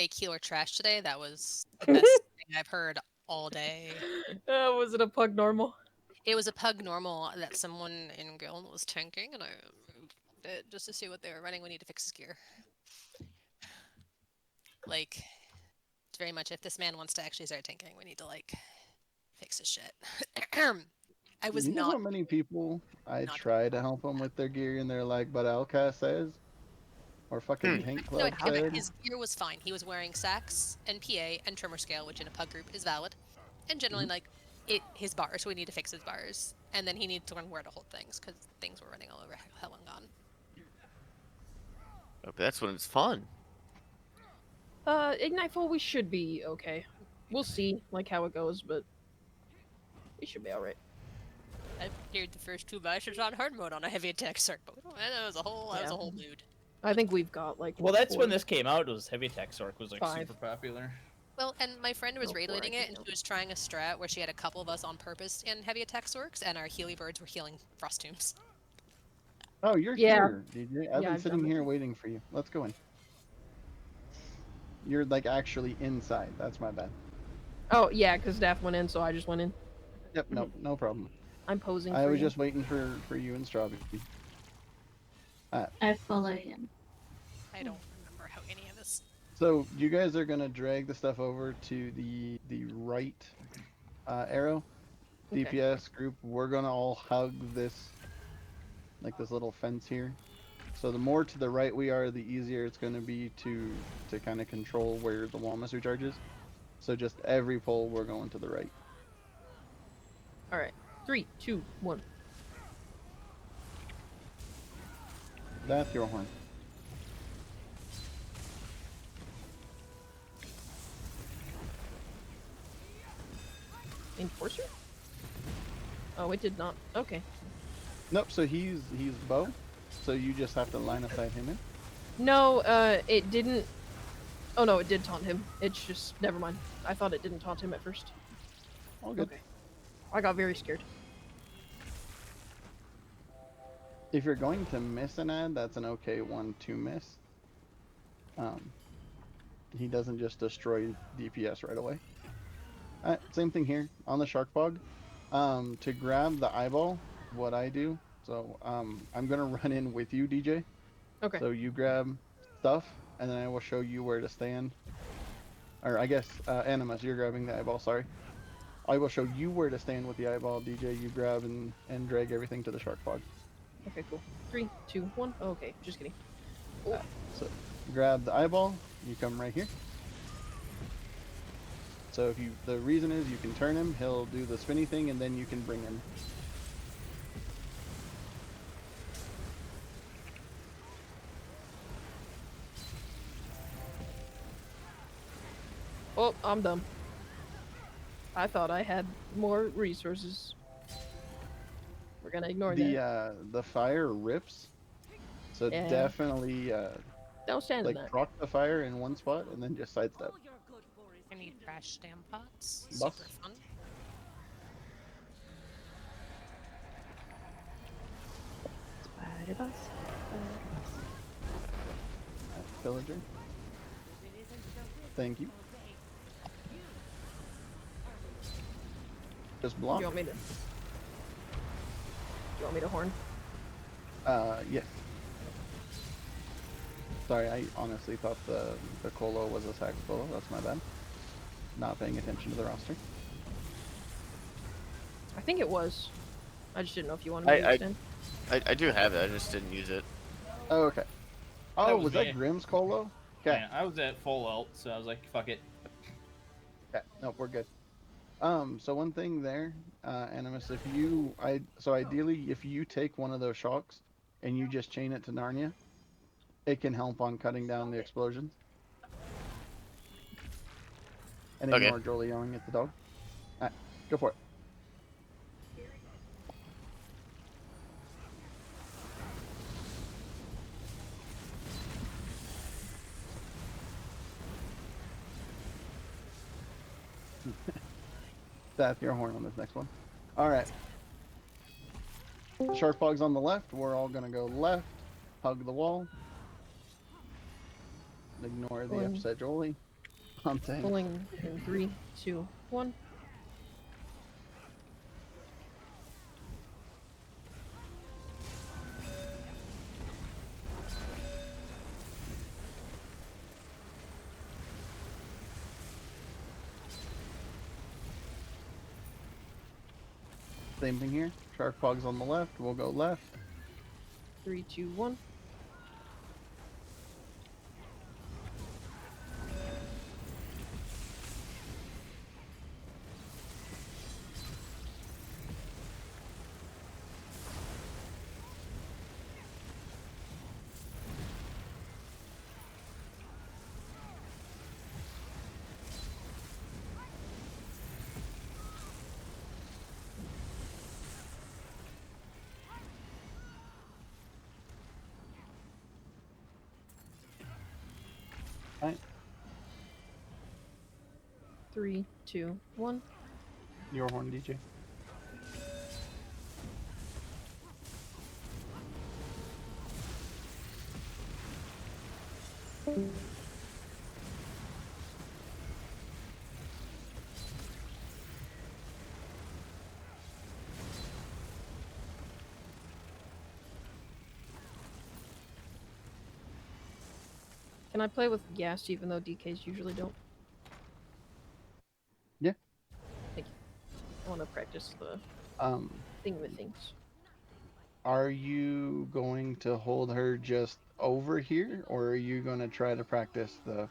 make healer trash today. That was the best thing I've heard all day. Was it a pug normal? It was a pug normal that someone in guild was tanking, and I moved it just to see what they were running. We need to fix his gear. Like, it's very much if this man wants to actually start tanking, we need to like fix his shit. I was You know not how many people I not try to help them with their gear and they're like, but Alka says, or fucking Tank no, Club okay. said. His gear was fine. He was wearing sacks and PA and trimmer scale, which in a pug group is valid, and generally Mhm. like his bars. So we need to fix his bars, and then he needs to learn where to hold things because things were running all over hell and gone. Oh, but that's when it's fun. Igniteful, we should be okay. We'll see, like, how it goes, but we should be alright. I cleared the first two vices on hard mode on a heavy attack circ, but that was a whole mood. I think we've got, like, Well, what, that's when 4? this came out. It was Heavy Attack Sorc was like 5. super popular. Well, and my friend was Oh, raid 4, I leading think it, and now. she was trying a strat where she had a couple of us on purpose in heavy attack sorks, and our Healy birds were healing frost tombs. Oh, you're Yeah. here, DJ. I've Yeah, been I've sitting done here that. waiting for you. Let's go in. You're like actually inside. That's my bad. Oh, yeah, because Daff went in, so I just went in. Yep, no, no problem. I'm posing I for was you. just waiting for you and Strawberry. I follow him. I don't remember how any of this. So you guys are gonna drag the stuff over to the right arrow. Okay. DPS group. We're gonna all hug this, like this little fence here. So the more to the right we are, the easier it's gonna be to kind of control where the Wamasu charges. So just every pole we're going to the right. Alright. 3, 2, 1. That's your horn. Enforcer? Oh, it did not. Okay. Nope. So he's bow. So you just have to line aside him in. No, it didn't. Oh no, it did taunt him. It's just never mind. I thought it didn't taunt him at first. All good. Okay. I got very scared. If you're going to miss an ad, that's an okay one to miss. He doesn't just destroy DPS right away. Same thing here on the shark fog. To grab the eyeball, what I do. So I'm gonna run in with you, DJ. Okay. So you grab stuff, and then I will show you where to stand. Or I guess Animus, you're grabbing the eyeball. Sorry. I will show you where to stand with the eyeball, DJ. You grab and drag everything to the shark fog. Okay, cool. 3, 2, 1. Oh, okay, just kidding. So grab the eyeball. You come right here. So if you, the reason is you can turn him, he'll do the spinny thing, and then you can bring him. Oh, I'm dumb. I thought I had more resources. We're gonna ignore that. The fire rips. So Yeah. definitely Don't stand in like that. proc the fire in one spot and then just sidestep. I need trash stam pots. Buff. Super fun. Spider bus. Pillager. Thank you. Just Do block. you want me to? Do you want me to horn? Yes. Sorry, I honestly thought the Colo was a sax solo. That's my bad. Not paying attention to the roster. I think it was. I just didn't know if you wanted me to extend. I do have it. I just didn't use it. Oh, okay. Oh, That was was that me. Grimm's Colo? Okay. Yeah, I was at full ult, so I was like, fuck it. Okay. Nope, we're good. So one thing there, Animus, if you, so ideally, if you take one of those shocks and you just chain it to Narnia, it can help on cutting down the explosions. And Okay. ignore Jolie yelling at the dog. Alright, go for it. That's your horn on this next one. Alright. Shark fog's on the left. We're all gonna go left. Hug the wall. Ignore the upset Jolie. On tanks. Pulling in 3, 2, 1. Same thing here. Shark Fog's on the left. We'll go left. 3, 2, 1. Right. 3, 2, 1. Your horn, DJ. Can I play with gas even though DKs usually don't? Yeah. Thank you. I want to practice the things. Are you going to hold her just over here, or are you going to try to practice the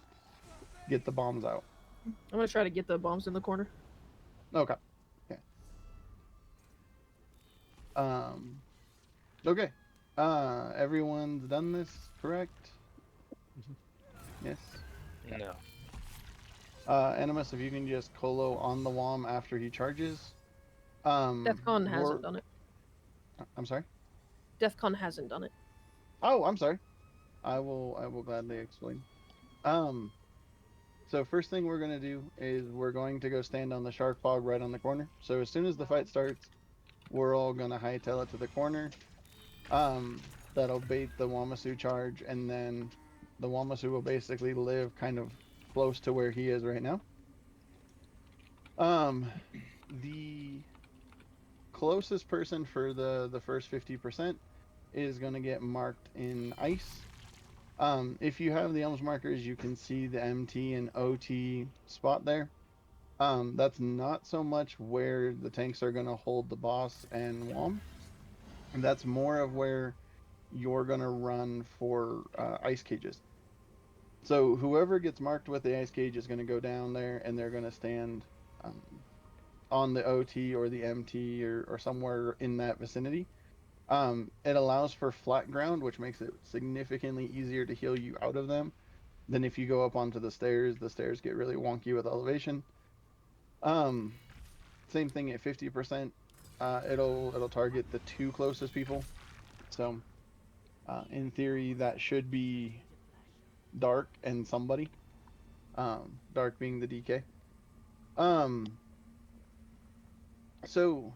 get the bombs out? I'm gonna try to get the bombs in the corner. Okay. Okay. Um. Okay. Everyone's done this, correct? Yes. No. Animus, if you can just colo on the WOM after he charges. Defcon hasn't done it. I'm sorry. Defcon hasn't done it. Oh, I'm sorry. I will gladly explain. So first thing we're gonna do is we're going to go stand on the shark fog right on the corner. So as soon as the fight starts, we're all gonna hightail it to the corner. That'll bait the Wamasu charge, and then the Wamasu will basically live kind of close to where he is right now. The closest person for the first 50% is gonna get marked in ice. If you have the elms markers, you can see the MT and OT spot there. That's not so much where the tanks are gonna hold the boss and WOM. That's more of where you're gonna run for ice cages. So whoever gets marked with the ice cage is gonna go down there, and they're gonna stand um, on the OT or the MT or somewhere in that vicinity. It allows for flat ground, which makes it significantly easier to heal you out of them than if you go up onto the stairs. The stairs get really wonky with elevation. Same thing at 50%. It'll target the two closest people. So, in theory, that should be Dark and somebody. Dark being the DK. Um, so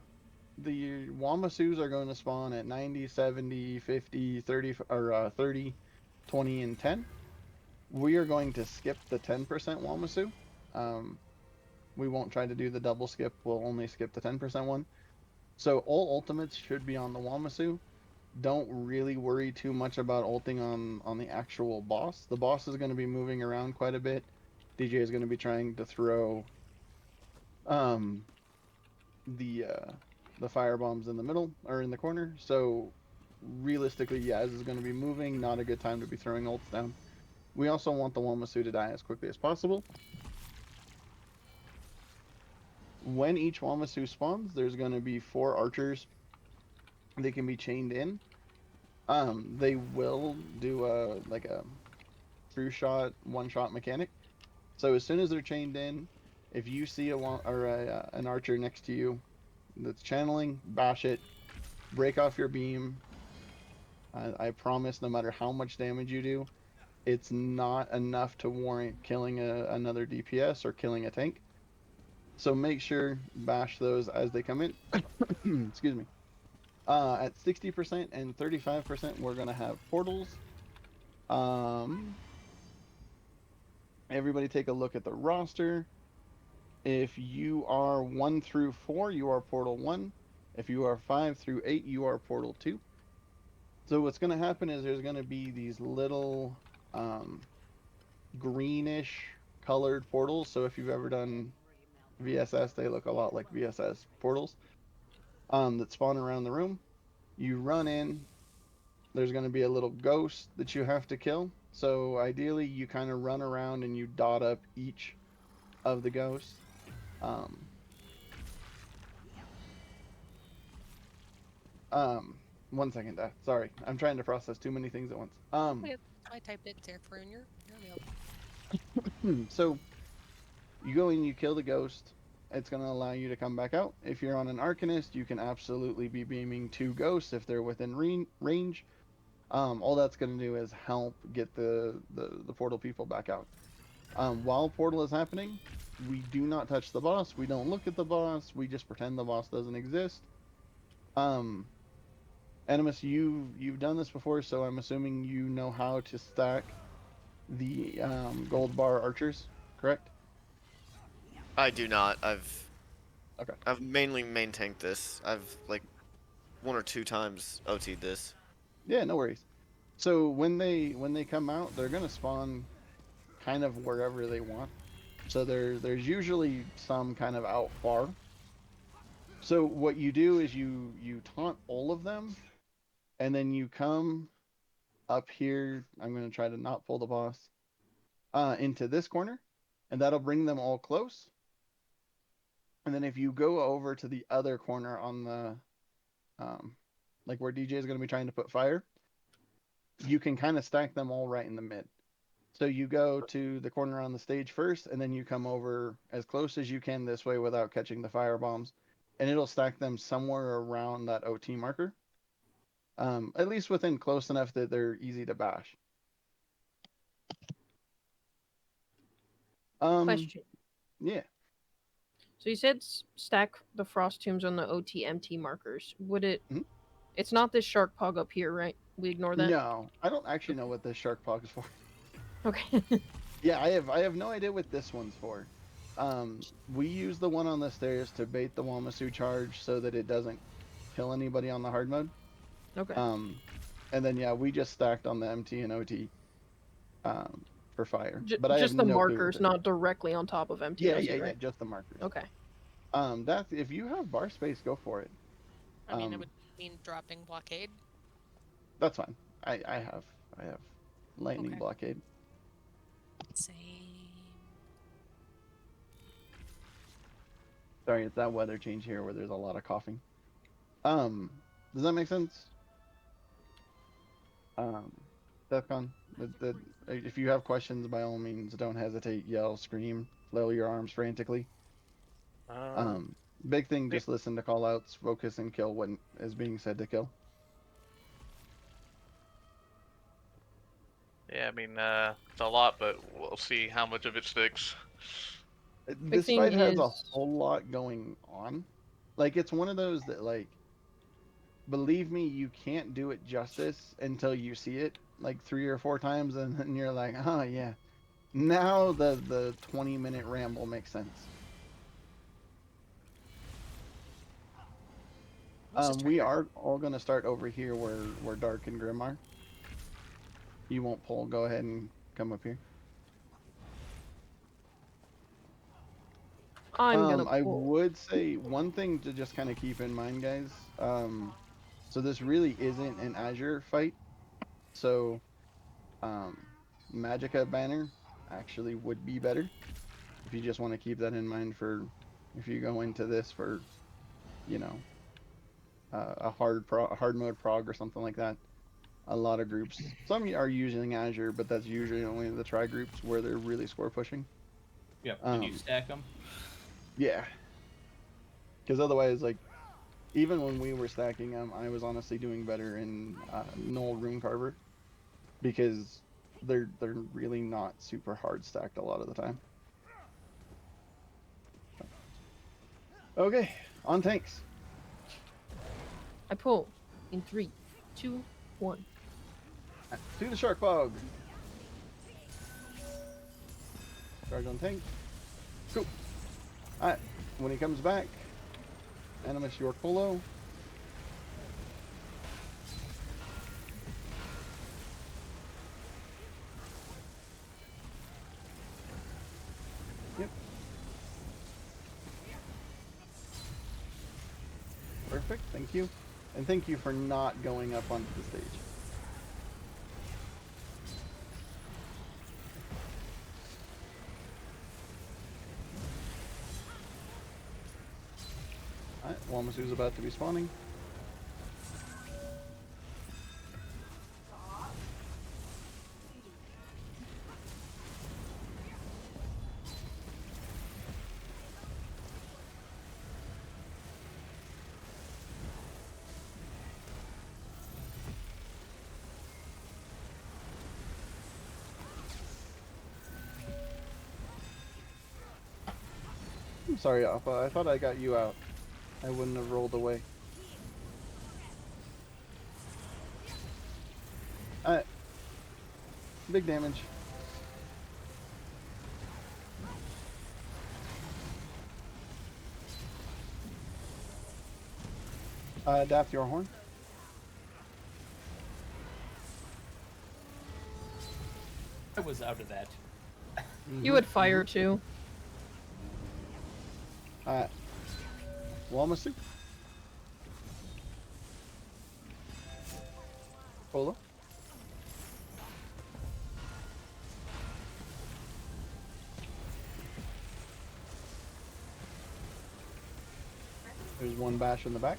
the Wamasus are going to spawn at 90, 70, 50, 30, or 30, 20, and 10. We are going to skip the 10% Wamasu. We won't try to do the double skip. We'll only skip the 10% one. So all ultimates should be on the Wamasu. Don't really worry too much about ulting on the actual boss. The boss is going to be moving around quite a bit. DJ is going to be trying to throw um, the fire bombs in the middle or in the corner. So realistically, Yaz is going to be moving. Not a good time to be throwing ults down. We also want the Wamasu to die as quickly as possible. When each Wamasu spawns, there's going to be 4 archers. They can be chained in. They will do a true shot, one shot mechanic. So as soon as they're chained in, if you see an archer next to you that's channeling, bash it, break off your beam. I promise, no matter how much damage you do, it's not enough to warrant killing another DPS or killing a tank. So make sure bash those as they come in. Excuse me. At 60% and 35%, we're gonna have portals. And Everybody take a look at the roster. If you are 1 through 4, you are Portal 1. If you are 5 through 8, you are Portal 2. So what's going to happen is there's going to be these little um, greenish colored portals. So if you've ever done VSS, they look a lot like VSS portals that spawn around the room. You run in, there's going to be a little ghost that you have to kill. So ideally, you kind of run around and you dot up each of the ghosts. Um, um, 1 second, sorry, I'm trying to process too many things at once. I typed it there for you. You're available. So you go in, you kill the ghost. It's going to allow you to come back out. If you're on an Arcanist, you can absolutely be beaming 2 ghosts if they're within range. All that's going to do is help get the portal people back out. While portal is happening, we do not touch the boss. We don't look at the boss. We just pretend the boss doesn't exist. Animus, you've done this before, so I'm assuming you know how to stack the gold bar archers, correct? I do not. Okay. I've mainly main tanked this. I've like 1 or 2 times OT'd this. Yeah, no worries. So when they come out, they're gonna spawn kind of wherever they want. So there's usually some kind of out far. So what you do is you taunt all of them, and then you come up here. I'm gonna try to not pull the boss into this corner, and that'll bring them all close. And then if you go over to the other corner on the like where DJ is gonna be trying to put fire, you can kind of stack them all right in the mid. So you go to the corner on the stage first, and then you come over as close as you can this way without catching the fire bombs, and it'll stack them somewhere around that OT marker, at least within close enough that they're easy to bash. Question. Yeah. So you said stack the frost tombs on the OTMT markers. Would it? Mhm. It's not this shark pog up here, right? We ignore that. No, I don't actually know what this shark pog is for. Okay. Yeah, I have no idea what this one's for. We use the one on the stairs to bait the Wamasu charge so that it doesn't kill anybody on the hard mode. Okay. And then yeah, we just stacked on the MT and OT for fire. But I have Just the no clue what markers, this is. not directly on top of MTOC, Yeah, right? just the markers. Okay. That's if you have bar space, go for it. I mean, it would mean dropping blockade. That's fine. I have lightning Okay. blockade. Same. Sorry, it's that weather change here where there's a lot of coughing. Does that make sense? Defcon, if you have questions, by all means, don't hesitate, yell, scream, flail your arms frantically. Big thing, just listen to call outs, focus, and kill what is being said to kill. Yeah, I mean, it's a lot, but we'll see how much of it sticks. This thing fight has a is- whole lot going on. Like, it's one of those that, like, believe me, you can't do it justice until you see it like 3 or 4 times, and then you're like, oh yeah, now the 20-minute ramble makes sense. We are all gonna start over here where Dark and Grim are. You won't pull. Go ahead and come up here. I'm gonna I pull. would say one thing to just kind of keep in mind, guys. So this really isn't an Azure fight. So, Magicka banner actually would be better if you just want to keep that in mind for if you go into this for, you know, a hard mode prog or something like that. A lot of groups, some are using Azure, but that's usually only the try groups where they're really score pushing. Yep. Did you stack them? Yeah. Because otherwise, like, even when we were stacking them, I was honestly doing better in Null Rune Carver because they're really not super hard stacked a lot of the time. Okay, on tanks. I pull in 3, 2, 1. To the shark bog. Charge on tank. Cool. Alright, when he comes back, Animus York Polo. Yep. Perfect, thank you. And thank you for not going up onto the stage. Alright, Wamasu's about to be spawning. I'm sorry, Alpha. I thought I got you out. I wouldn't have rolled away. Alright. Big damage. Daft your horn. I was out of that. You had fire too. Alright. Wamasu. Polo. There's one bash in the back.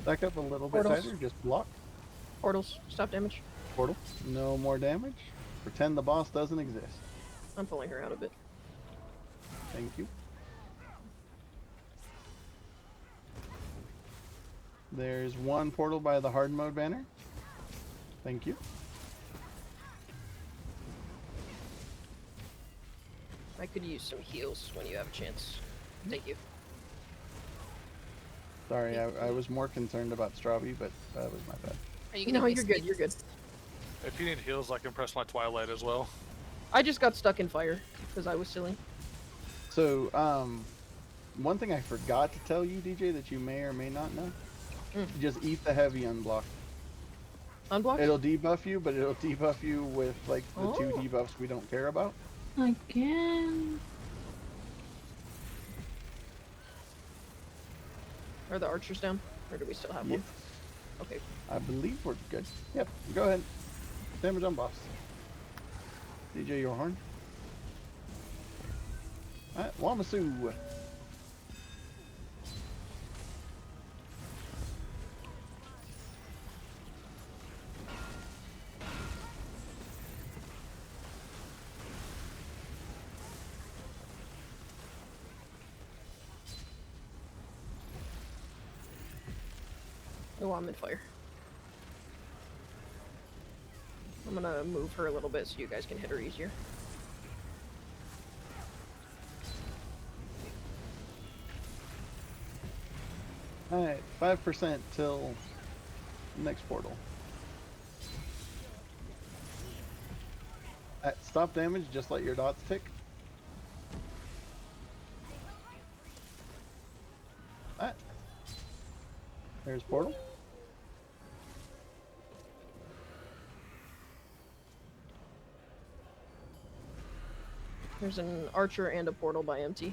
Back up a little bit Portals. tighter, just block. Portals. Stop damage. Portal. No more damage. Pretend the boss doesn't exist. I'm pulling her out of it. Thank you. There's one portal by the hard mode banner. Thank you. I could use some heals when you have a chance. Thank you. Sorry, I was more concerned about Strawby, but that was my bad. Are you gonna No, you're waste good. these? You're good. If you need heals, I can press my Twilight as well. I just got stuck in fire because I was silly. So, one thing I forgot to tell you, DJ, that you may or may not know. Just eat the heavy unblock. Unblock? It'll debuff you, but it'll debuff you with, like, the two Oh. debuffs we don't care about. Again. Are the archers down? Or do we still have Yes. one? Okay. I believe we're good. Yep, go ahead. Damage on boss. DJ, your horn. Alright, Wamasu. Oh, I'm in fire. I'm gonna move her a little bit so you guys can hit her easier. Alright, 5% till next portal. At stop damage, just let your dots tick. Alright. There's portal. There's an archer and a portal by empty.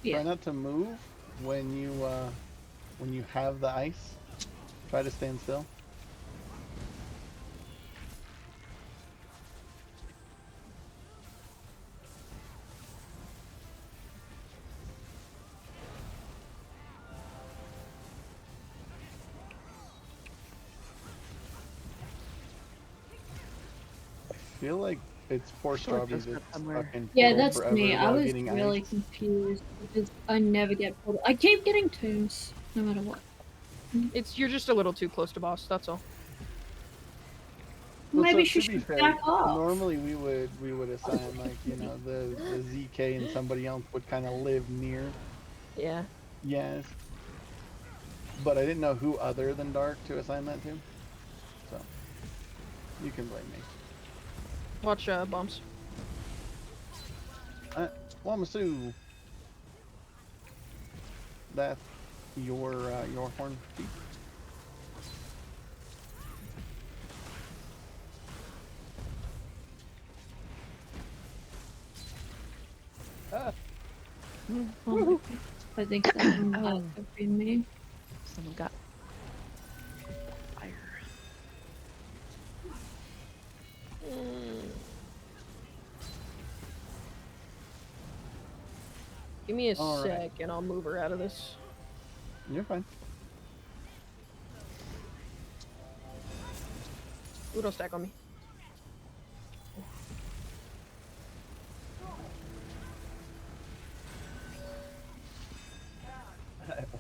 Try not to move when you have the ice. Try to stand still. feel like it's poor I feel like Strawby that's that's got somewhere. stuck in Yeah, portal that's forever me. I without was getting really ice. confused because I never get pulled. I keep getting tombs, no matter what. You're just a little too close to boss. That's all. Well, Maybe so she to be should fair, back off. normally we would assign like the ZK and somebody else would kind of live near. Yeah. Yes. But I didn't know who other than Dark to assign that to. So you can blame me. Watch bombs. Wamasu. That's your horn feet. Ah. Oh, I think someone got every me. Someone got fire. Give me a All sec right. and I'll move her out of this. You're fine. Ooh, don't stack on me.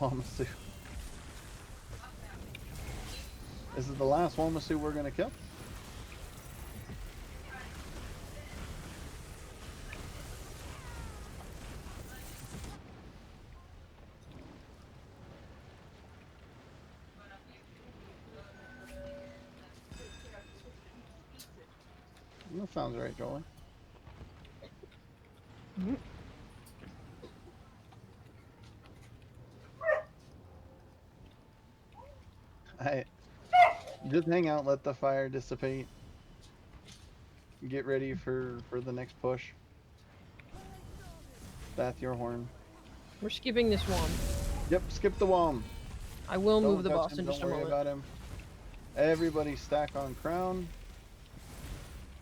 Wamasu. This is the last Wamasu we're gonna kill. That sounds right, Jolie. I just hang out, let the fire dissipate. Get ready for the next push. That's your horn. We're skipping this one. Yep, skip the Wom. I will Don't move the touch boss him, in just a don't worry moment. about him. Everybody stack on crown.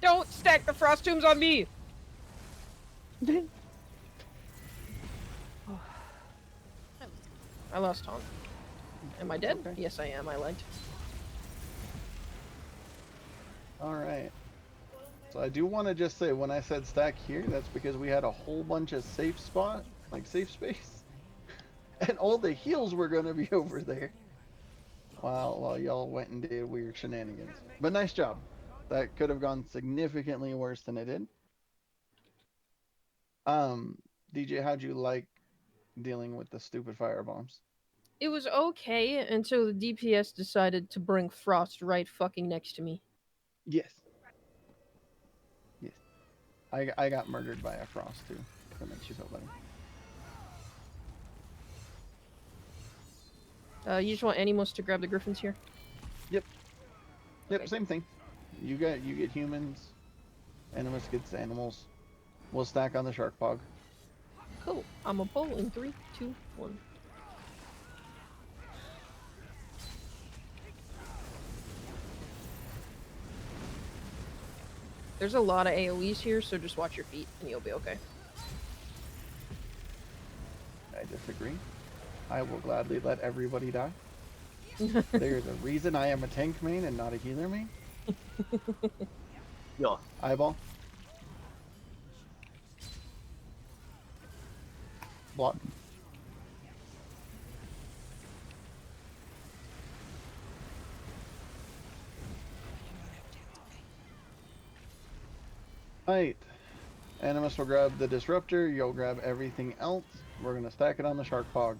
Don't stack the frost tombs on me! I lost taunt. Am I dead? Okay. Yes, I am. I lagged. Alright. So I do want to just say, when I said stack here, that's because we had a whole bunch of safe spot, like safe space. And all the heals were going to be over there. While y'all went and did weird shenanigans. But nice job. That could have gone significantly worse than it did. DJ, how'd you like dealing with the stupid fire bombs? It was okay until the DPS decided to bring Frost right fucking next to me. Yes. Yes. I got murdered by a frost too. That makes you feel better. You just want Animus to grab the griffins here? Yep. Yep, Okay. same thing. You get humans. Animus gets animals. We'll stack on the shark pog. Cool. I'm a pull in 3, 2, 1. There's a lot of AoEs here, so just watch your feet and you'll be okay. I disagree. I will gladly let everybody die. There's a reason I am a tank main and not a healer main. Yeah. Eyeball. Block. Alright. Animus will grab the disruptor, you'll grab everything else. We're gonna stack it on the shark pog.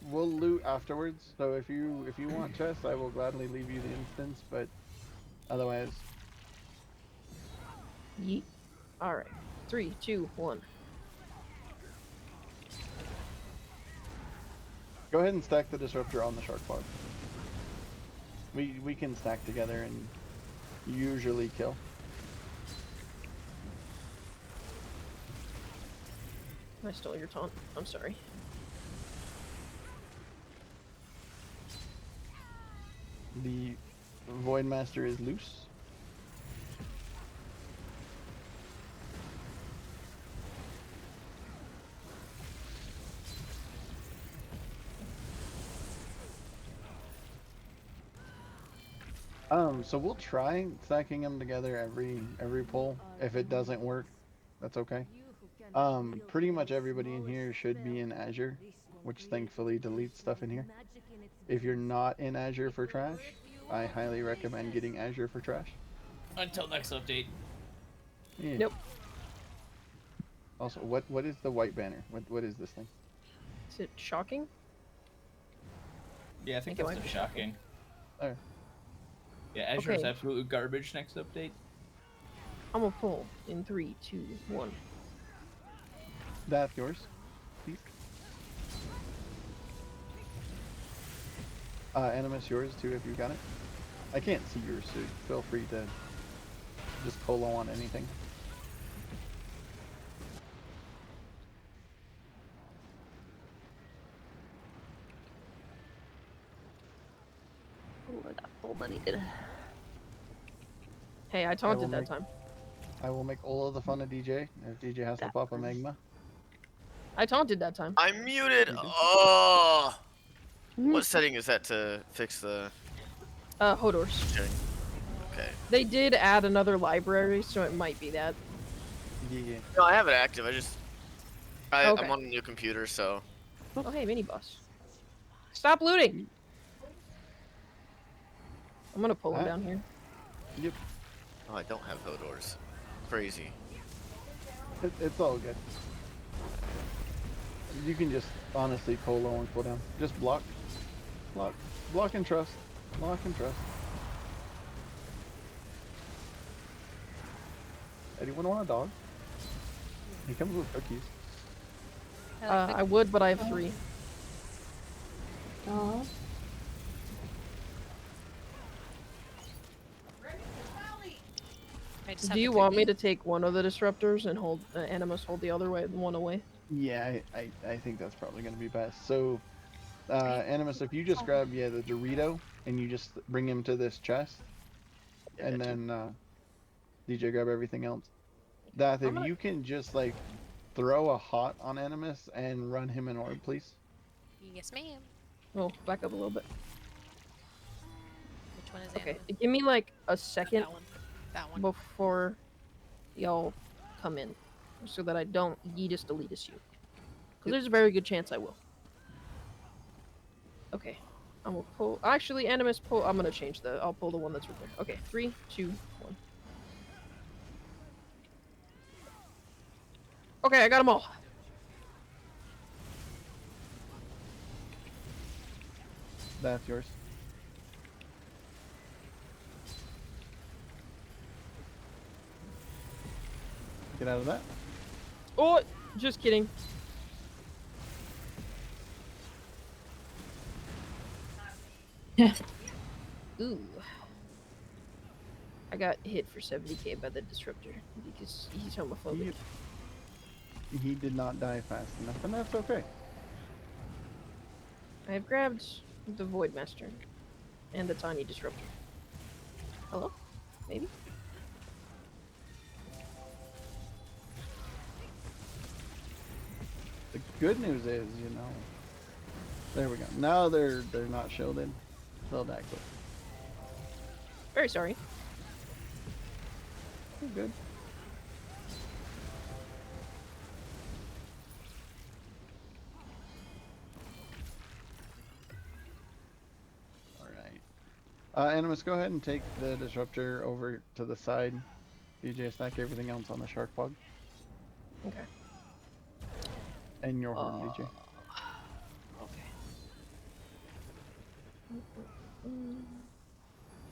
We'll loot afterwards, so if you want chests, I will gladly leave you the instance, but otherwise. Yeet. Alright. 3, 2, 1. Go ahead and stack the disruptor on the shark pog. We can stack together and usually kill. I stole your taunt. I'm sorry. The Void Master is loose. So we'll try stacking them together every pull. If it doesn't work, that's okay. Pretty much everybody in here should be in Azure, which thankfully deletes stuff in here. If you're not in Azure for trash, I highly recommend getting Azure for trash. Until next update. Yeah. Nope. Also, what is the white banner? What is this thing? Is it shocking? Yeah, I think Think it that's might the be shocking. There. Yeah, Azure is Okay. absolute garbage next update. I'm gonna pull in 3, 2, 1. That's yours, please. Animus, yours too if you got it. I can't see yours, so feel free to just polo on anything. Oh, I got full money. Hey, I taunted that time. I will make all of the fun of DJ if DJ has to pop a magma. I taunted that time. I'm muted. You do? Oh. What setting is that to fix the Hodors. setting? Okay. They did add another library, so it might be that. Yeah. No, I have it active. Okay. I'm on a new computer, so. Oh, hey, mini boss. Stop looting! I'm gonna pull him down here. Yep. Oh, I don't have Hodors. Crazy. It's all good. You can just honestly polo and pull down. Just block. Block and trust. Block and trust. Anyone want a dog? He comes with cookies. I would, but I have 3. Oh. I just have Do the you want me cookie. to take one of the disruptors and hold Animus hold the other one away? Yeah, I think that's probably going to be best. So, Animus, if you just grab, the Dorito, and you just bring him to this chest, Yeah, and that too. then DJ grab everything else. That if you can just, like, throw a hot on Animus and run him an orb, please. Yes, ma'am. Oh, back up a little bit. Which one is Okay, Anna? give me like a second That one. That one. before y'all come in, so that I don't yeetus deletus you. Because there's a very good chance I will. Okay, I'm gonna pull. Actually, Animus pull. I'm gonna change the. I'll pull the one that's right there. Okay, 3, 2, 1. Okay, I got them all. That's yours. Get out of that. Oh, just kidding. Ooh. I got hit for 70k by the disruptor because he's homophobic. He did not die fast enough, and that's okay. I have grabbed the Void Master and the tiny disruptor. Hello? Maybe? The good news is, there we go. Now they're not shielded. They'll die quick. Very sorry. You're good. Alright. Animus, go ahead and take the disruptor over to the side. DJ, stack everything else on the shark bug. Okay. And your horn, DJ. Okay.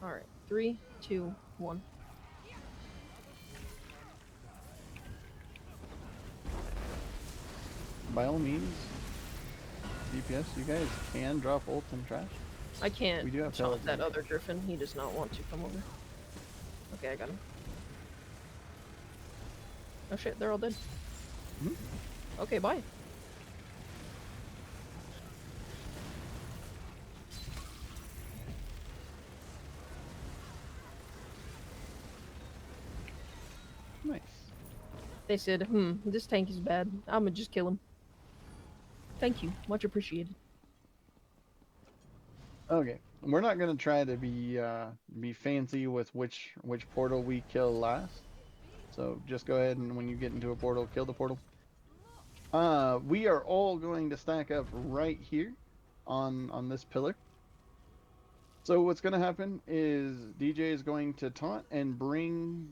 Alright. 3, 2, 1. By all means, DPS, you guys can drop ult and trash. I can't We do have taunt that telegram. other griffin. He does not want to come over. Okay, I got him. Oh shit, they're all dead. Mhm. Okay, bye. Nice. They said, this tank is bad. I'ma just kill him. Thank you. Much appreciated. Okay, we're not gonna try to be fancy with which portal we kill last. So just go ahead and when you get into a portal, kill the portal. We are all going to stack up right here on this pillar. So what's gonna happen is DJ is going to taunt and bring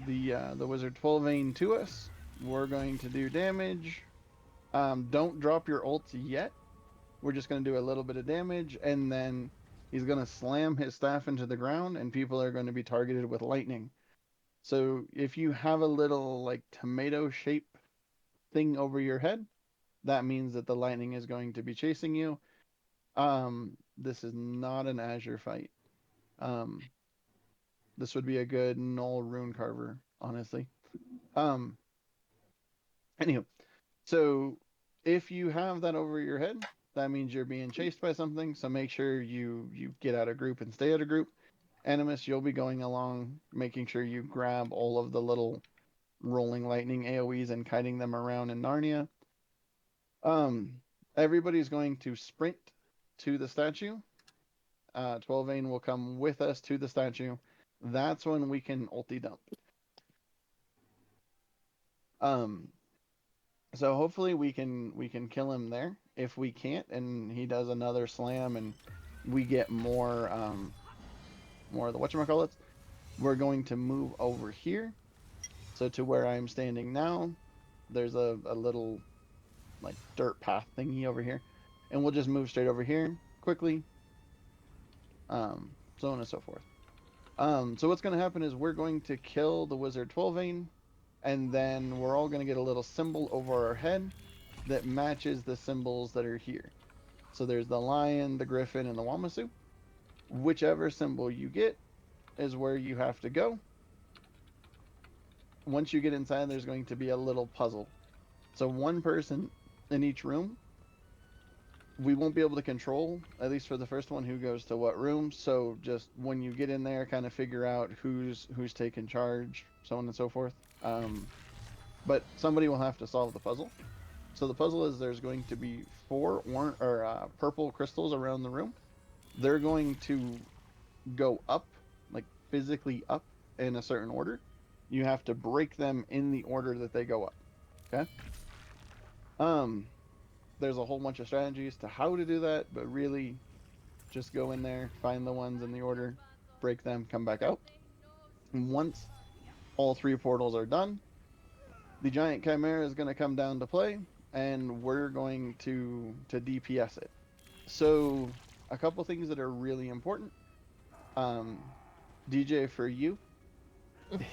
the wizard 12 vein to us. We're going to do damage. Don't drop your ults yet. We're just going to do a little bit of damage, and then he's going to slam his staff into the ground, and people are going to be targeted with lightning. So if you have a little like tomato shape thing over your head, that means that the lightning is going to be chasing you. This is not an Azure fight. Um, this would be a good null rune carver, honestly. Um, Anywho, so if you have that over your head, that means you're being chased by something. So make sure you get out of group and stay out of group. Animus, you'll be going along, making sure you grab all of the little rolling lightning AoEs and kiting them around in Narnia. Um, Everybody's going to sprint to the statue. 12 Vein will come with us to the statue. That's when we can ulti dump. Um, So hopefully we can kill him there. If we can't, and he does another slam, and we get more of the whatchamacallits, we're going to move over here. So to where I'm standing now, there's a little like dirt path thingy over here, and we'll just move straight over here quickly. So on and so forth. So what's going to happen is we're going to kill the wizard 12 vein, and then we're all going to get a little symbol over our head that matches the symbols that are here. So there's the lion, the griffin, and the wamasu. Whichever symbol you get is where you have to go. Once you get inside, there's going to be a little puzzle. So one person in each room, we won't be able to control, at least for the first one, who goes to what room. So just when you get in there, kind of figure out who's taking charge, so on and so forth. But somebody will have to solve the puzzle. So the puzzle is there's going to be four purple crystals around the room. They're going to go up, like physically up in a certain order. You have to break them in the order that they go up. Okay? Um, there's a whole bunch of strategies to how to do that, but really just go in there, find the ones in the order, break them, come back out. And once all three portals are done, the giant chimera is going to come down to play, and we're going to DPS it. So a couple things that are really important. DJ, for you,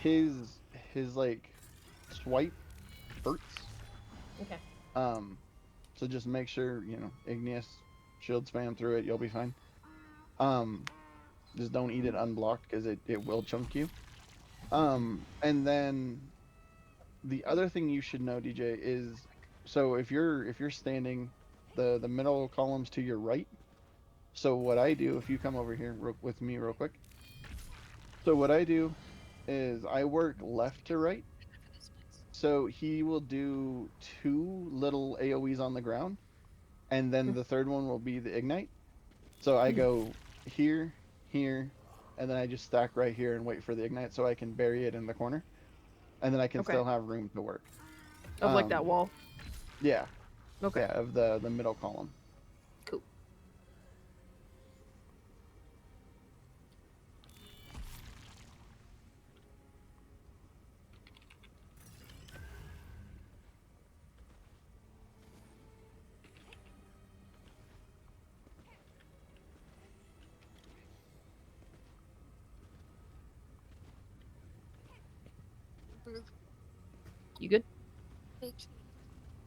his like swipe hurts. Okay. So just make sure igneous shield spam through it. You'll be fine. Um, just don't eat it unblocked because it will chunk you. And then the other thing you should know, DJ, is so if you're standing, the middle columns to your right. So what I do, if you come over here with me real quick. So what I do is I work left to right. So he will do two little AoEs on the ground, and then the third one will be the ignite. So I go here, here, and then I just stack right here and wait for the ignite so I can bury it in the corner. And then I can Okay. still have room to work. Of like that wall. Yeah. Okay. Yeah, of the middle column. Cool. You good?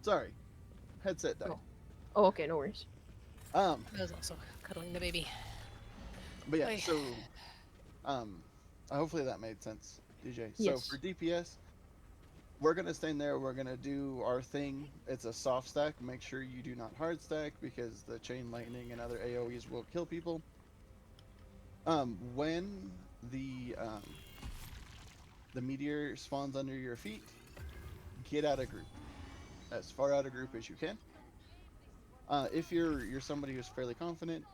Sorry. Headset died. Oh, okay, no worries. I was also cuddling the baby. But yeah, Oy. so hopefully that made sense, DJ. So Yes. for DPS, we're gonna stand there, we're gonna do our thing. It's a soft stack. Make sure you do not hard stack because the chain lightning and other AoEs will kill people. When the meteor spawns under your feet, get out of group. As far out of group as you can. If you're somebody who's fairly confident,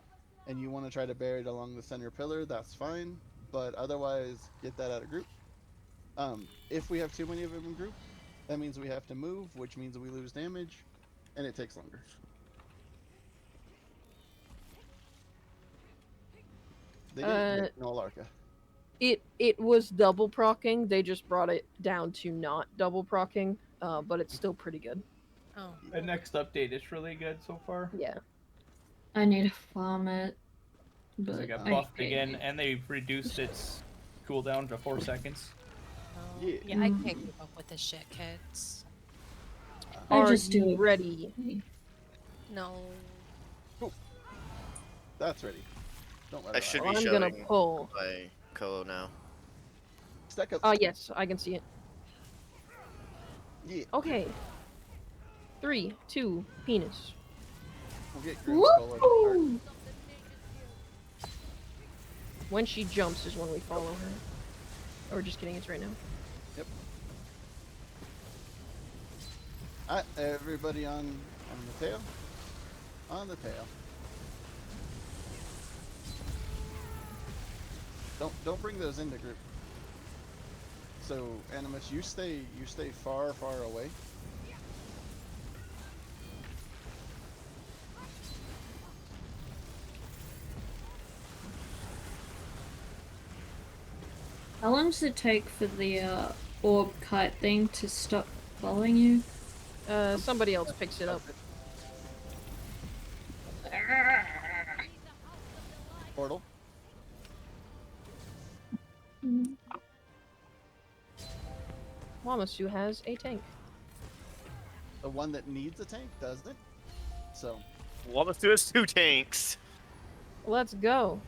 and you want to try to bury it along the center pillar, that's fine. But otherwise, get that out of group. If we have too many of them in group, that means we have to move, which means we lose damage, and it takes longer. They didn't get no Larka. It was double procking. They just brought it down to not double procking, but it's still pretty good. Oh. The next update is really good so far. Yeah. I need to farm it. Because But it got I buffed hate again, it. and they reduced its cooldown to 4 seconds. Oh. Yeah. Yeah, I can't keep up with this shit, kids. I Are just do you it. ready? No. That's ready. Don't let I it should out. be I'm gonna showing pull. my Ko now. Stack up. Yes, I can see it. Yeah. Okay. 3, 2, penis. We'll get Grim's Cola to start. Woo! When she jumps is when we follow her. Or just kidding, it's right now. Yep. Alright, everybody on the tail. On the tail. Don't bring those into group. So Animus, you stay far away. How long does it take for the orb kite thing to stop following you? Somebody else picks it up. Portal. Wamasu has a tank. The one that needs a tank doesn't. So Wallace has 2 tanks. Let's go.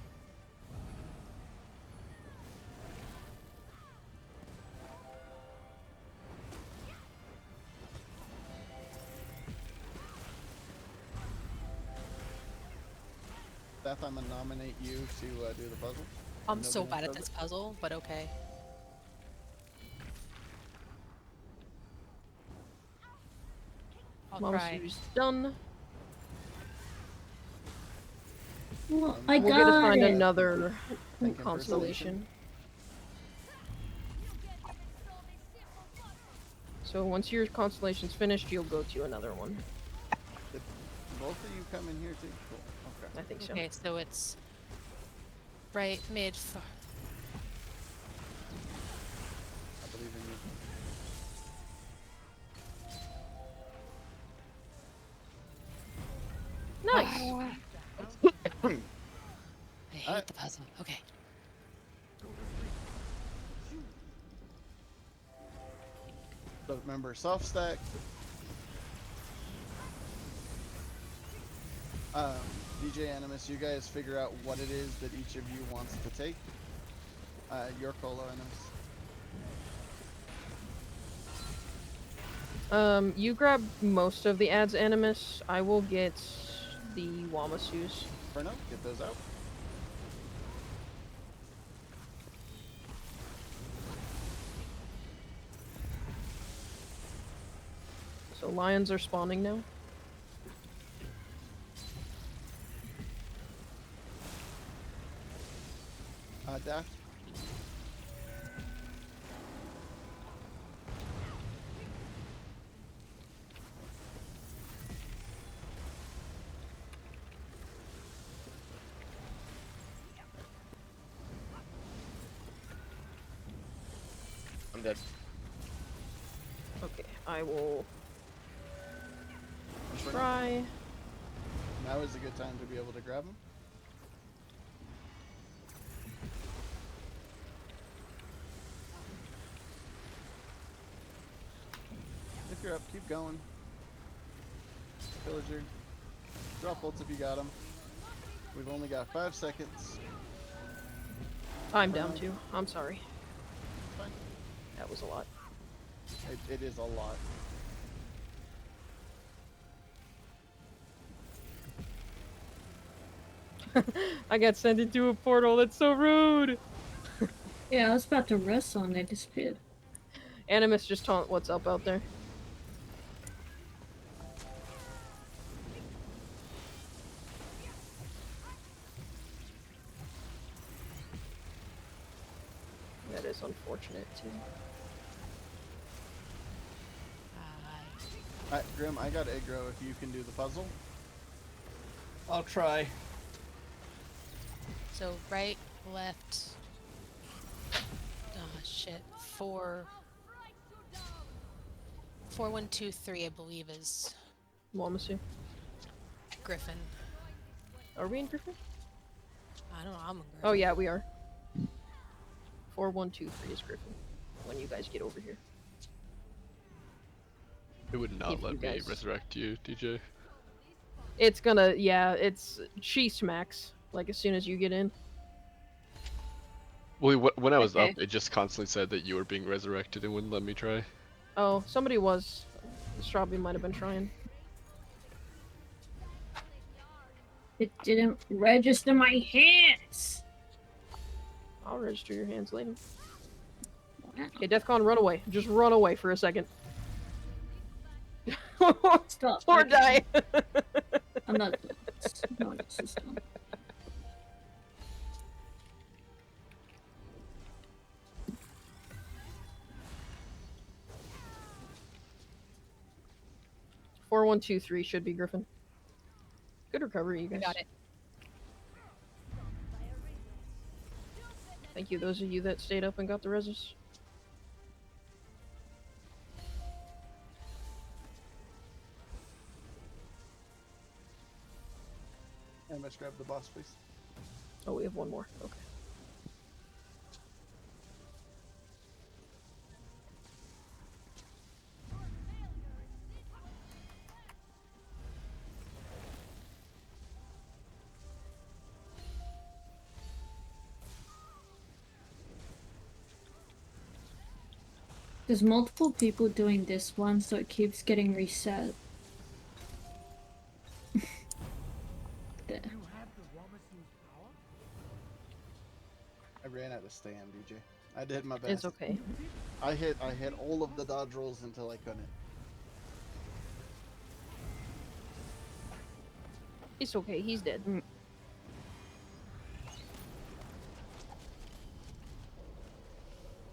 Beth, I'm gonna nominate you to do the puzzle. I'm so Nobody bad at else this does puzzle, but okay. I'll try. Wamasu's done. Well, I We're gonna got find it. another Thank him for constellation. So once your constellation's finished, you'll go to another one. Did both of you come in here too? Cool. Okay. I think so. Okay, so it's right mid. I believe in you. Nice. I hate the puzzle. Okay. So remember, soft stack. DJ Animus, you guys figure out what it is that each of you wants to take. Your Cola, Animus. You grab most of the ads, Animus. I will get the Wamasu's. Ferno, get those out. So lions are spawning now. Daft. I'm dead. Okay, I will Ferno. try. Now is a good time to be able to grab them. If you're up, keep going. Pillager. Drop bolts if you got them. We've only got 5 seconds. I'm down too. I'm sorry. Fine. That was a lot. It is a lot. I got sent into a portal. That's so rude. Yeah, I was about to rest on they disappeared. Animus just taunt what's up out there. That is unfortunate too. Grim, I got aggro if you can do the puzzle. I'll try. So right, left. Oh shit. 4123, I believe, is Wamasu. Griffin. Are we in Griffin? I don't know. I'm a Griffin. Oh yeah, we are. 4123 is Griffin. When you guys get over here. It would not If let you me guys- resurrect you, DJ. It's gonna, yeah, she smacks, like, as soon as you get in. Well, when I was Okay. up, it just constantly said that you were being resurrected and wouldn't let me try. Oh, somebody was. Strawby might have been trying. It didn't register my hands. I'll register your hands later. Okay, Defcon, run away. Just run away for a second. Stop. Or die. I'm not. No, this is not. Four, 1, 2, 3 should be Griffin. Good recovery, you guys. Got it. Thank you, those of you that stayed up and got the reses. And let's grab the boss, please. Oh, we have one more. Okay. There's multiple people doing this one, so it keeps getting reset. There. I ran out of stam, DJ. I did my best. It's okay. I hit all of the dodge rolls until I couldn't. It's okay, he's dead.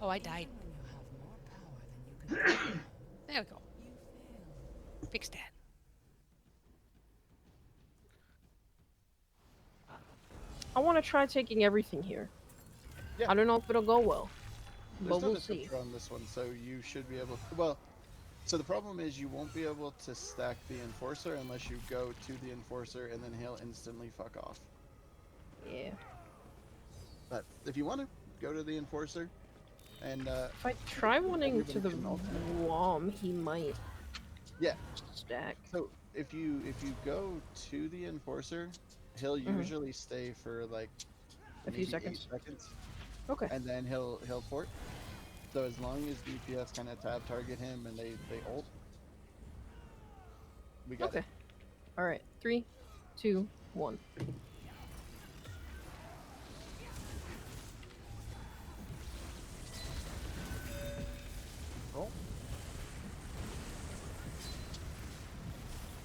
Oh, I died. There we go. Fix that. I want to try taking everything here. Yeah. I don't know if it'll go well, There's but no we'll see. disruptor on this one, so you should be able to, well, so the problem is you won't be able to stack the Enforcer unless you go to the Enforcer and then he'll instantly fuck off. Yeah. But if you want to, go to the Enforcer and If I try wanting to the everybody can alternate. WOM, he might Yeah. stack. So if you go to the Enforcer, he'll Mhm. usually stay for like A few maybe seconds. 8 seconds, Okay. and then he'll port. So as long as DPS kind of tab target him and they ult, we got Okay. it. All right. 3, 2, 1. Roll.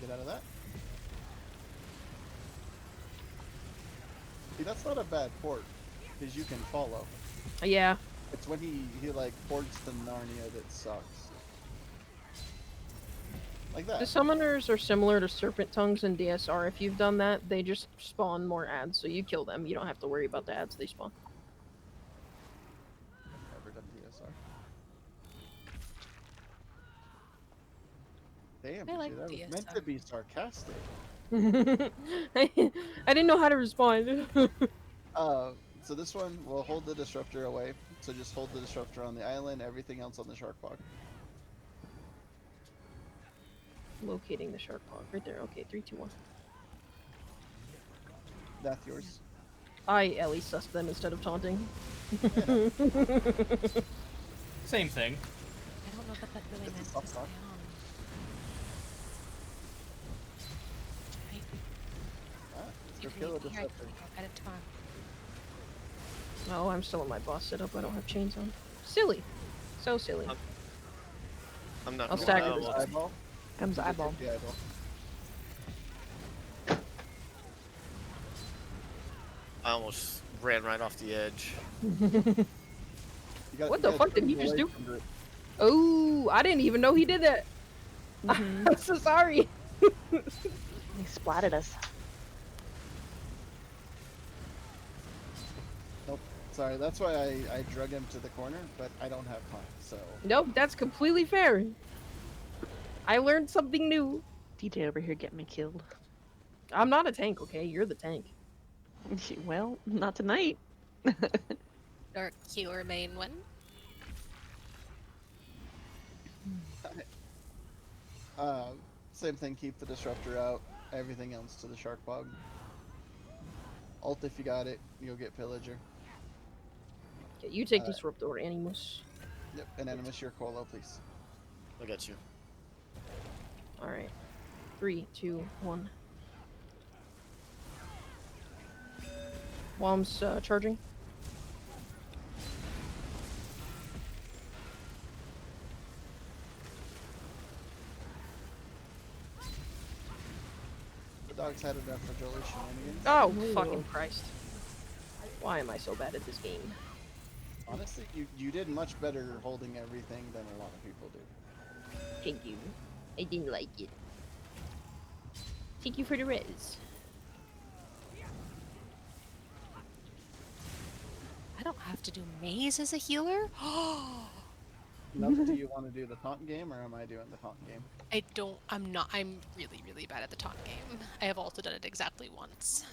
Get out of that. See, that's not a bad port, because you can follow. Yeah. It's when he like ports to Narnia that sucks. Like The that. summoners are similar to Serpent Tongues in DSR. If you've done that, they just spawn more ads, so you kill them. You don't have to worry about the ads they spawn. Never done DSR. Damn, I like dude, that was meant DSR. to be sarcastic. I didn't know how to respond. So this one will hold the disruptor away. So just hold the disruptor on the island, everything else on the shark block. Locating the shark pod right there. Okay, 3, 2, 1. That's yours. I at least sussed them instead of taunting. Same thing. I don't know that that really It's a meant soft to spot. stay on. Let's You go can kill a eat here, I disruptor. can go at it tomorrow. Oh, I'm still in my boss setup. I don't have chains on. Silly. So silly. I'm not I'll gonna stagger lie, this. Eyeball. Comes the eyeball. The eyeball. I almost ran right off the edge. You What the fuck did he move just away do? from the- Oh, I didn't even know he did that. Mhm. I'm so sorry. He splatted us. Nope. Sorry, that's why I drug him to the corner, but I don't have time, so. Nope, that's completely fair. I learned something new. DJ over here getting me killed. I'm not a tank, okay? You're the tank. Well, not tonight. Dark healer main one. Same thing, keep the disruptor out, everything else to the shark bog. Ult if you got it, you'll get pillager. Okay, you take disruptor, Animus. Yep, and Animus your Colo, please. I got you. Alright. 3, 2, 1. Wom's charging. The dog's had enough for Jolie shenanigans. Oh, Ooh. fucking Christ. Why am I so bad at this game? Honestly, you did much better holding everything than a lot of people do. Thank you. I didn't like it. Thank you for the res. I don't have to do maze as a healer? Now, do you want to do the taunt game, or am I doing the taunt game? I don't, I'm really, really bad at the taunt game. I have also done it exactly once.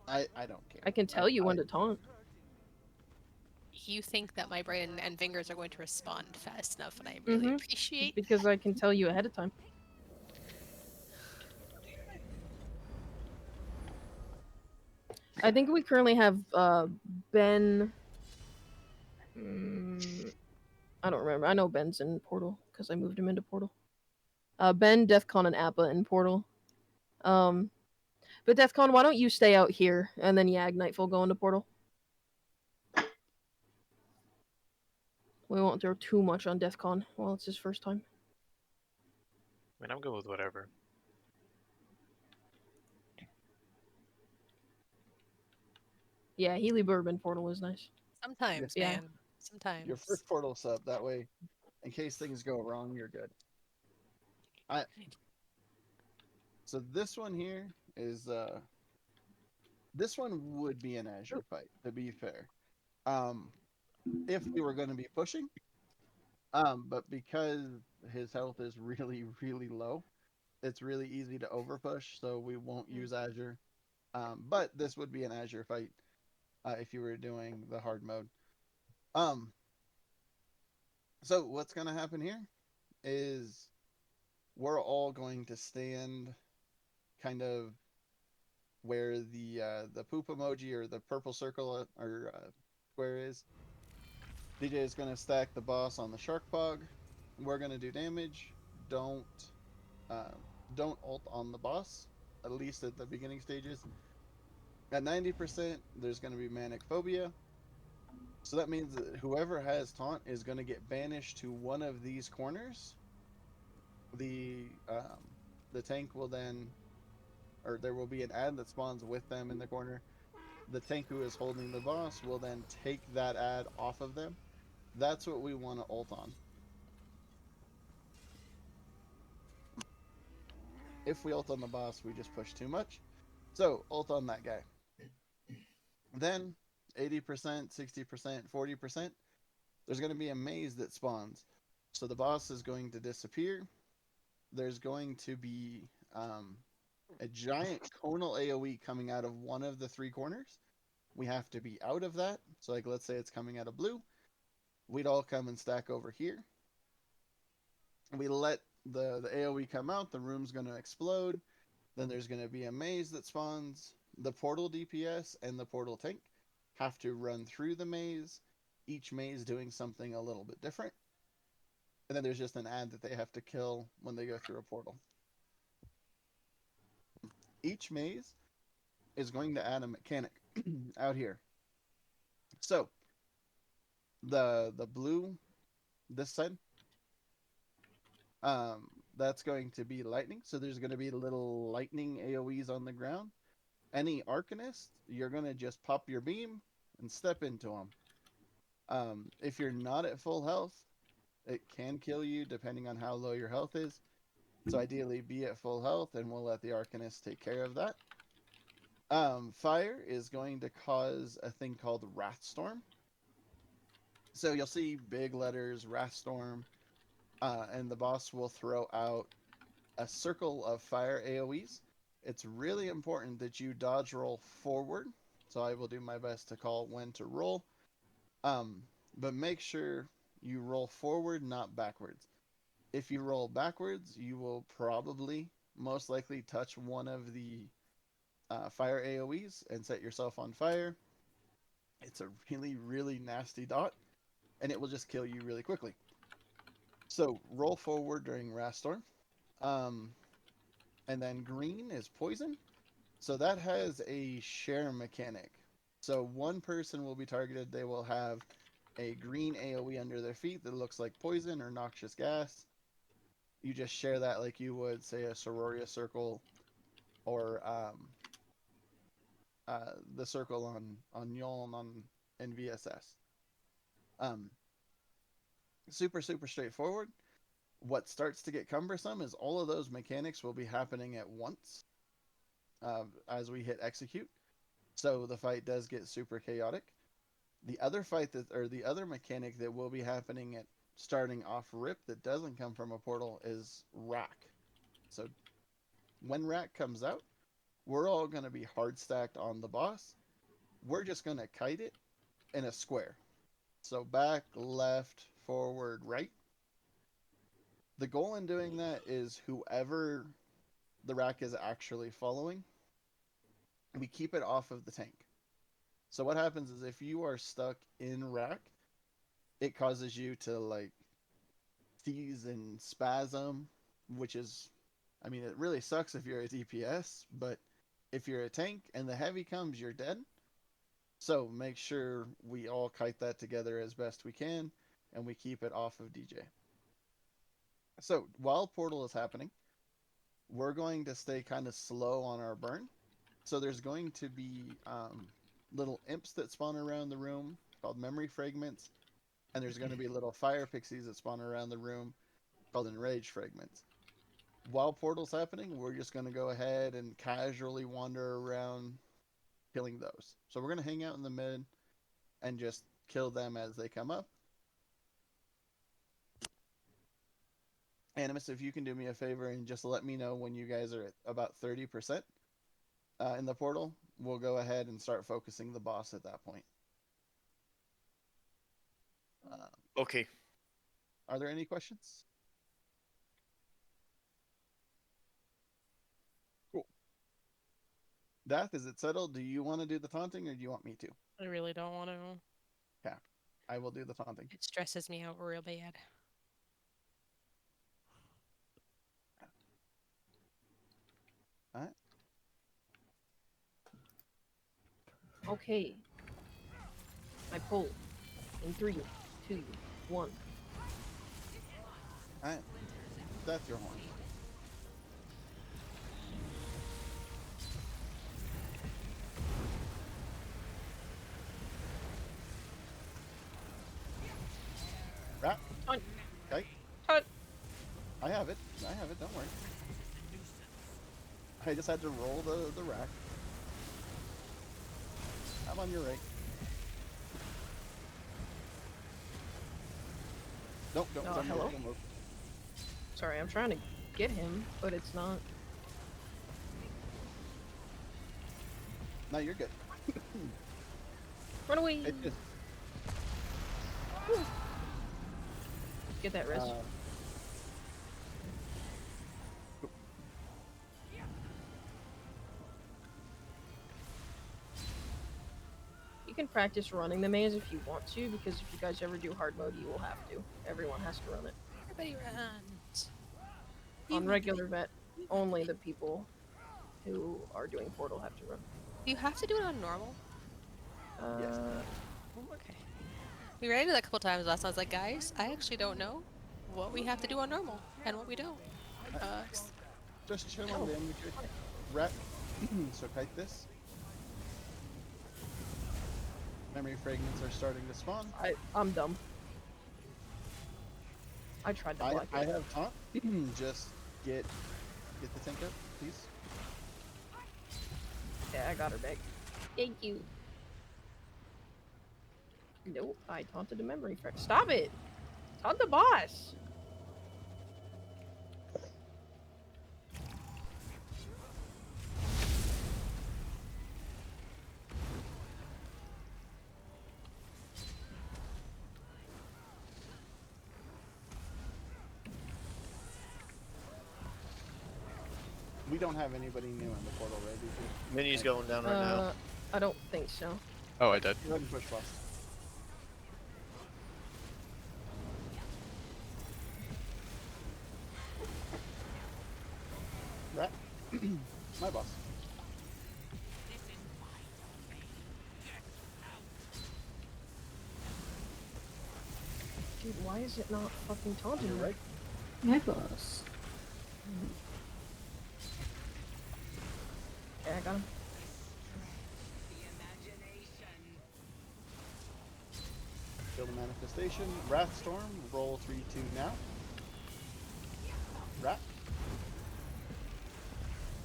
I don't care. I can tell you when to taunt. You think that my brain and fingers are going to respond fast enough, and I really appreciate Because I can tell you ahead of time. I think we currently have Ben. I don't remember. I know Ben's in Portal because I moved him into Portal. Ben, Defcon, and Appa in Portal. But Defcon, why don't you stay out here and then Yag Nightfall go into Portal? We won't throw too much on Defcon while it's his first time. I mean, I'm good with whatever. Yeah, Healy Bourbon Portal is nice. sometimes, Yeah. man. Sometimes. Your first portal sub, that way, in case things go wrong, you're good. So this one here is this one would be an Azure fight, to be fair. If we were going to be pushing, but because his health is really, really low, it's really easy to overpush, so we won't use Azure. But this would be an Azure fight if you were doing the hard mode. So what's going to happen here is we're all going to stand kind of where the poop emoji or the purple circle or square is. DJ is going to stack the boss on the shark bog. We're going to do damage. Don't ult on the boss, at least at the beginning stages. At 90%, there's going to be manic phobia. So that means that whoever has taunt is going to get banished to one of these corners. The tank will then, or there will be an ad that spawns with them in the corner. The tank who is holding the boss will then take that ad off of them. That's what we want to ult on. If we ult on the boss, we just push too much. So ult on that guy. Then 80%, 60%, 40%, there's going to be a maze that spawns. So the boss is going to disappear. There's going to be a giant conal AoE coming out of one of the three corners. We have to be out of that. So like, let's say it's coming out of blue. We'd all come and stack over here. We let the AoE come out. The room's going to explode. Then there's going to be a maze that spawns. The portal DPS and the portal tank have to run through the maze, each maze doing something a little bit different. And then there's just an ad that they have to kill when they go through a portal. Each maze is going to add a mechanic out here. So the blue this side, that's going to be lightning. So there's going to be little lightning AoEs on the ground. Any Arcanist, you're going to just pop your beam and step into them. If you're not at full health, it can kill you depending on how low your health is. So ideally, be at full health, and we'll let the Arcanist take care of that. Fire is going to cause a thing called Wrathstorm. So you'll see big letters, Wrathstorm, and the boss will throw out a circle of fire AoEs. It's really important that you dodge roll forward. So I will do my best to call when to roll. But make sure you roll forward, not backwards. If you roll backwards, you will probably, most likely, touch one of the fire AoEs and set yourself on fire. It's a really, really nasty dot, and it will just kill you really quickly. So roll forward during Wrathstorm. And then green is poison. So that has a share mechanic. So one person will be targeted. They will have a green AoE under their feet that looks like poison or noxious gas. You just share that like you would, say, a Sororia circle or the circle on Yuln in VSS. Super straightforward. What starts to get cumbersome is all of those mechanics will be happening at once as we hit execute. So the fight does get super chaotic. The other the other mechanic that will be happening at starting off rip that doesn't come from a portal is rack. So when rack comes out, we're all going to be hard stacked on the boss. We're just going to kite it in a square. So back, left, forward, right. The goal in doing that is whoever the rack is actually following, we keep it off of the tank. So what happens is if you are stuck in rack, it causes you to like seize and spasm, which is, I mean, it really sucks if you're a DPS, but if you're a tank and the heavy comes, you're dead. So make sure we all kite that together as best we can, and we keep it off of DJ. So while Portal is happening, we're going to stay kind of slow on our burn. So there's going to be little imps that spawn around the room called memory fragments, and there's going to be little fire pixies that spawn around the room called enrage fragments. While Portal's happening, we're just going to go ahead and casually wander around killing those. So we're going to hang out in the mid and just kill them as they come up. Animus, if you can do me a favor and just let me know when you guys are at about 30% in the portal, we'll go ahead and start focusing the boss at that point. Okay. Are there any questions? Cool. Dath, is it settled? Do you want to do the taunting or do you want me to? I really don't want to. Yeah, I will do the taunting. It stresses me out real bad. Alright. Okay. I pull in 3, 2, 1. Alright. That's your horn. Rat. Hunt. Okay. Hunt. I have it. Don't worry. I just had to roll the rack. I'm on your right. Don't hello? Don't move. Sorry, I'm trying to get him, but it's not. No, you're good. Run away! It just, Get that rest. You can practice running the maze if you want to, because if you guys ever do hard mode, you will have to. Everyone has to run it. Everybody runs. On regular vet, only the people who are doing Portal have to run. Do you have to do it on normal? Yes. Okay. We ran into that a couple times last time. I was like, guys, I actually don't know what we have to do on normal and what we don't. Just chill on them. Rat. So kite this. Memory fragments are starting to spawn. I'm dumb. I tried to block I it. have taunt. Just get the tank up, please. Yeah, I got her back. Thank you. Nope, I taunted the memory fragment. Stop it! Taunt the boss! We don't have anybody new in the portal, right? Menu's going down right now. I don't think so. Oh, I did. Go ahead and push boss. Right. My boss. Dude, why is it not fucking taunting me? Right. My boss. Okay, I got him. Kill the manifestation. Wrath Storm. Roll 3-2 now. Rat.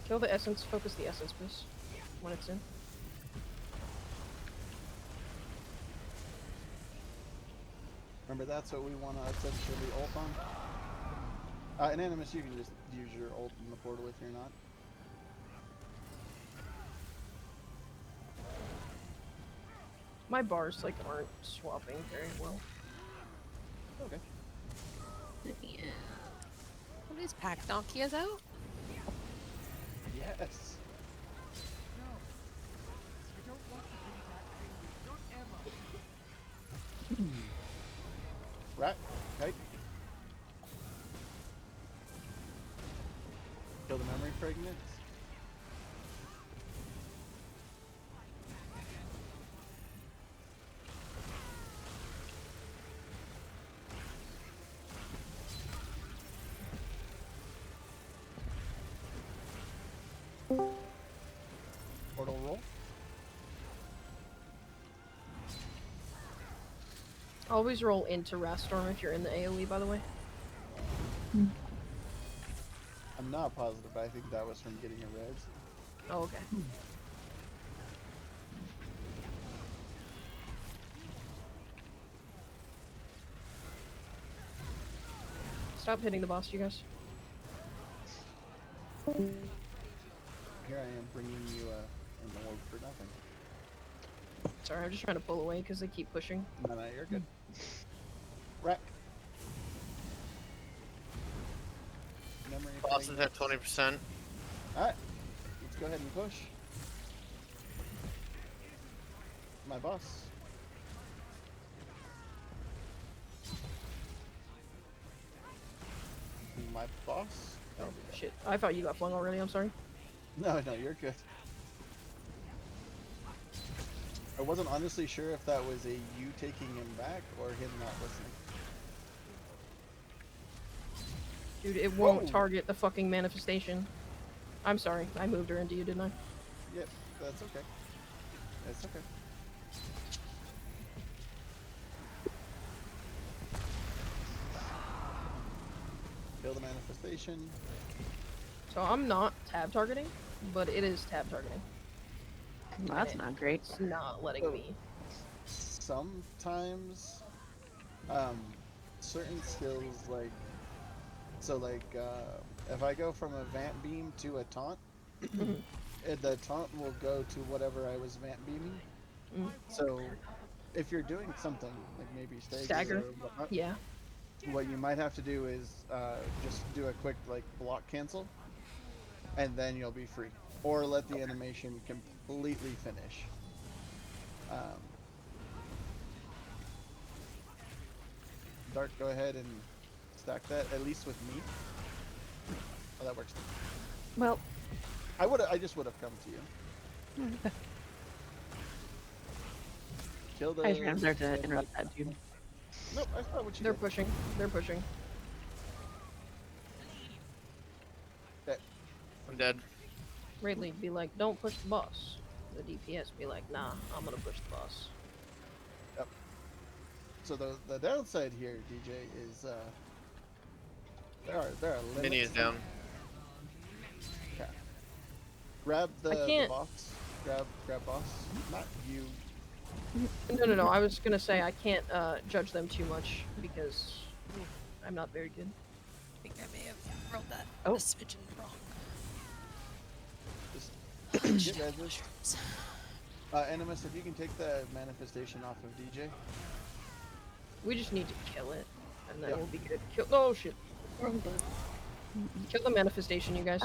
Kill the essence, focus the essence, please. When it's in. Remember, that's what we want to essentially ult on. And Animus, you can just use your ult in the portal if you're not. My bars, like, aren't swapping very well. Okay. Yeah. Somebody's pack donkey is out. Yes. Rat. Kite. Kill the memory fragments. Portal roll. Always roll into Wrath Storm if you're in the AoE, by the way. I'm not positive, but I think that was from getting a res. Oh, okay. Stop hitting the boss, you guys. Here I am bringing you an orb for nothing. Sorry, I'm just trying to pull away because they keep pushing. No, no, you're good. Wreck. Memory Boss is fragments. at 20%. Alright, let's go ahead and push. My boss. My boss? Oh, shit. I thought you got flung already, I'm sorry. No, no, you're good. I wasn't honestly sure if that was a you taking him back or him not listening. Dude, it won't Whoa. target the fucking manifestation. I'm sorry, I moved her into you, didn't I? Yep, that's okay. That's okay. Kill the manifestation. So I'm not tab targeting, but it is tab targeting. That's not great. It's not letting me. Sometimes, certain skills if I go from a Vant Beam to a Taunt, the Taunt will go to whatever I was Vant Beaming. So, if you're doing something, like maybe Stagger. or whatnot, Yeah. what you might have to do is just do a quick block cancel, and then you'll be free. Or let the animation completely finish. Dark, go ahead and stack that, at least with me. Oh, that works. Well, I just would have come to you. Kill the... I just ran there to interrupt that dude. Nope, I saw what you They're did. pushing. They're pushing. Okay. I'm dead. Ridley be like, don't push the boss. The DPS be like, nah, I'm gonna push the boss. So the downside here, DJ, is there are limits. Mini is down. Okay. Grab I the can't. boss. Grab boss. Not you. No. I was gonna say I can't judge them too much because I'm not very good. I think I may have rolled that Oh. a smidgen wrong. Just get res. Mushrooms. Animus, if you can take the manifestation off of DJ. We just need to kill it, and then Yep. we'll be good. Kill. Oh shit! Wrong button. Kill the manifestation, you guys.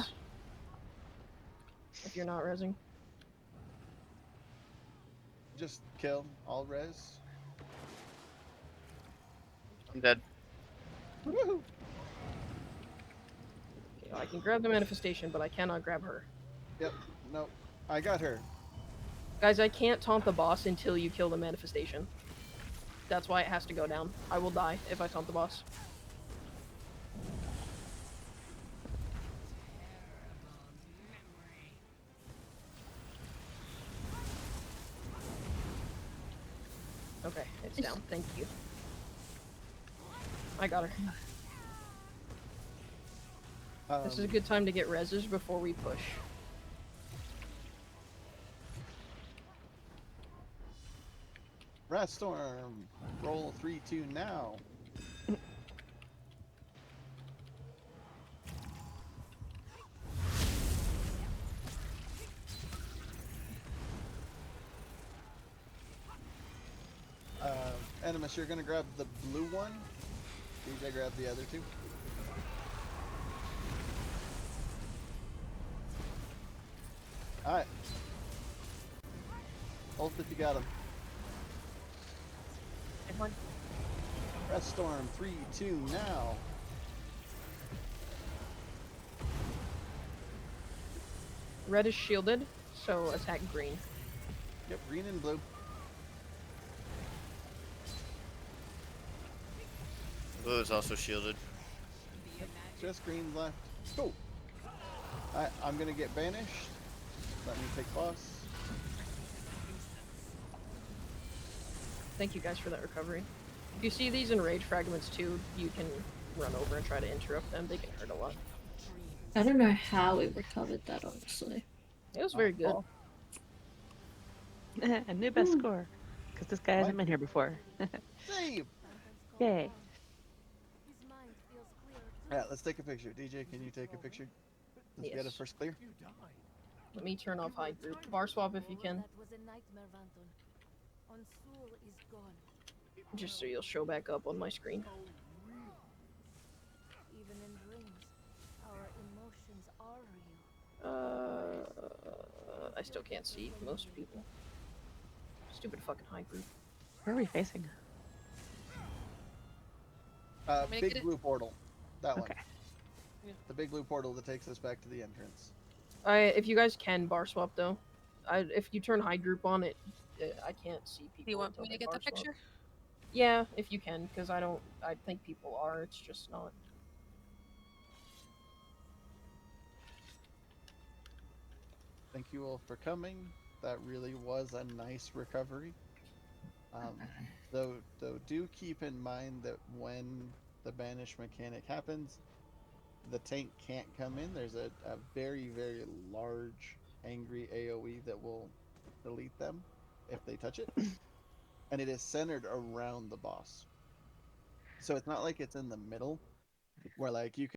If you're not resing. Just kill all res. I'm dead. Woohoo! Okay, I can grab the manifestation, but I cannot grab her. Yep. No, I got her. Guys, I can't taunt the boss until you kill the manifestation. That's why it has to go down. I will die if I taunt the boss. Okay, it's down. Thank you. I got her. This is a good time to get reses before we push. Rat Storm. Roll 3-2 now. Animus, you're gonna grab the blue one. DJ, grab the other two. Alright. Ult if you got him. Rat Storm 3-2 now. Red is shielded, so attack green. Yep, green and blue. Blue is also shielded. Just green left. Go. Alright, I'm gonna get banished. Let me take boss. Thank you guys for that recovery. If you see these in rage fragments too, you can run over and try to interrupt them. They can hurt a lot. I don't know how we recovered that, honestly. It was very good. A new best score. Because this guy hasn't been here before. Save! Yay. Alright, let's take a picture. DJ, can you take a picture? Let's get a Yes. first clear. Let me turn off high group. Bar swap if you can. Just so you'll show back up on my screen. I still can't see most people. Stupid fucking high group. Where are we facing? Want me to Big get it? blue portal. That Okay. one. The big blue portal that takes us back to the entrance. If you guys can bar swap though, if you turn high group on it, I can't see people. Do you want until me to they get the bar swap. picture? Yeah, if you can, because I don't. I think people are. It's just not. Thank you all for coming. That really was a nice recovery. Though do keep in mind that when the banish mechanic happens, the tank can't come in. There's a very, very large angry AoE that will delete them if they touch it. And it is centered around the boss. So it's not like it's in the middle where like you can